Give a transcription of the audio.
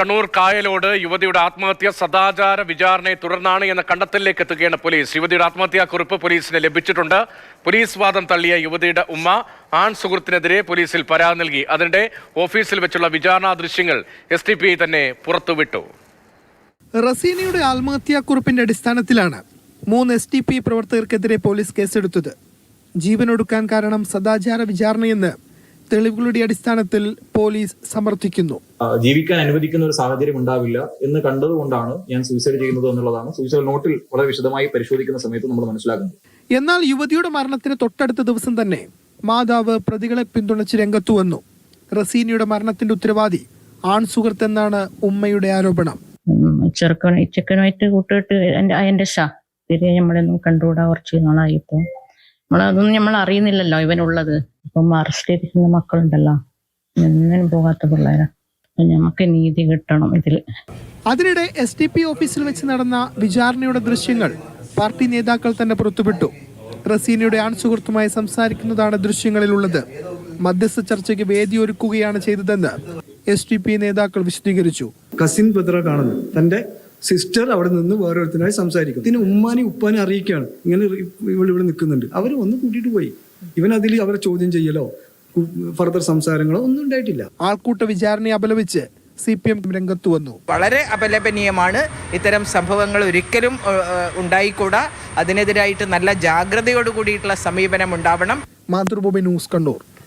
കണ്ണൂർ കായലോട് യുവതിയുടെ ആത്മഹത്യ സദാചാര വിചാരണയെ തുടർന്നാണ് എന്ന കണ്ടെത്തലിലേക്ക് എത്തുകയാണ് പോലീസ്. യുവതിയുടെ ആത്മഹത്യാ കുറിപ്പ് പോലീസിന് ലഭിച്ചിട്ടുണ്ട്. പോലീസ് വാദം തള്ളിയ യുവതിയുടെ ഉമ്മ ആൺ സുഹൃത്തിനെതിരെ പോലീസിൽ പരാതി നൽകി. അതിനിടെ ഓഫീസിൽ വെച്ചുള്ള വിചാരണാ ദൃശ്യങ്ങൾ SDPI തന്നെ പുറത്തുവിട്ടു. റസീനയുടെ ആത്മഹത്യാക്കുറിപ്പിന്റെ അടിസ്ഥാനത്തിലാണ് 3 SDPI പ്രവർത്തകർക്കെതിരെ പോലീസ് കേസെടുത്തത്. ജീവനൊടുക്കാൻ കാരണം സദാചാര വിചാരണയെന്ന് തെളിവുകളുടെ അടിസ്ഥാനത്തിൽ പോലീസ് സമർത്ഥിക്കുന്നു. ജീവിക്കാൻ അനുവദിക്കുന്ന ഒരു സാഹചര്യം ഉണ്ടാവില്ല എന്ന് കണ്ടതുകൊണ്ടാണ് ഞാൻ സൂയിസൈഡ് ചെയ്യുന്നത് എന്നുള്ളതാണ് സൂയിസൈഡ് നോട്ടിൽ വളരെ വിശദമായി പരിശോധിക്കുന്ന സമയത്ത് നമ്മൾ മനസ്സിലാക്കുന്നത്. എന്നാൽ യുവതിയുടെ മരണത്തിന് തൊട്ടടുത്ത ദിവസം തന്നെ മാതാവ് പ്രതികളെ പിന്തുണച്ച് രംഗത്തു വന്നു. റസീനയുടെ മരണത്തിന്റെ ഉത്തരവാദി ആൺ സുഹൃത്ത് എന്നാണ് ഉമ്മയുടെ ആരോപണം. ചെക്കനുമായിട്ട് കൂട്ടിട്ട് എന്റെ തിരികെ നമ്മളൊന്നും കണ്ടുകൂടാ കുറച്ച് നാളായിപ്പോ. നമ്മളതൊന്നും നമ്മൾ അറിയുന്നില്ലല്ലോ ഇവനുള്ളത്. ഇപ്പം അറസ്റ്റ് ചെയ്തിരിക്കുന്ന മക്കളുണ്ടല്ലോ, ഒന്നിനും പോകാത്ത പിള്ളേരാ. ഞമ്മക്ക് നീതി കിട്ടണം ഇതിൽ. അതിനിടെ SDPI ഓഫീസിൽ വെച്ച് നടന്ന വിചാരണയുടെ ദൃശ്യങ്ങൾ പാർട്ടി നേതാക്കൾ തന്നെ പുറത്തുവിട്ടു. റസീനയുടെ ആൺ സുഹൃത്തുമായി സംസാരിക്കുന്നതാണ് ദൃശ്യങ്ങളിലുള്ളത്. മധ്യസ്ഥ ചർച്ചയ്ക്ക് വേദിയൊരുക്കുകയാണ് ചെയ്തതെന്ന് SDPI നേതാക്കൾ വിശദീകരിച്ചു. കസിൻ ബ്രദറെ കാണുന്നു, തന്റെ സിസ്റ്റർ അവിടെ നിന്ന് വേറൊരുത്തനായി സംസാരിക്കും. ഇതിന് ഉമ്മാനെ ഉപ്പാനെ അറിയിക്കുകയാണ്, ഇങ്ങനെ ഇവിടെ നിൽക്കുന്നുണ്ട്. അവർ ഒന്ന് കൂട്ടിയിട്ട് പോയി. ഇവൻ അതിൽ അവരെ ചോദ്യം ചെയ്യലോ ഫർദർ സംസാരങ്ങളോ ഒന്നും ഉണ്ടായിട്ടില്ല. ആൾക്കൂട്ട വിചാരണയെ അപലപിച്ച് CPM രംഗത്തു വന്നു. വളരെ അപലപനീയമാണ്. ഇത്തരം സംഭവങ്ങൾ ഒരിക്കലും ഉണ്ടായിക്കൂടാ. അതിനെതിരായിട്ട് നല്ല ജാഗ്രതയോട് കൂടിയിട്ടുള്ള സമീപനം ഉണ്ടാവണം. മാതൃഭൂമി ന്യൂസ്, കണ്ണൂർ.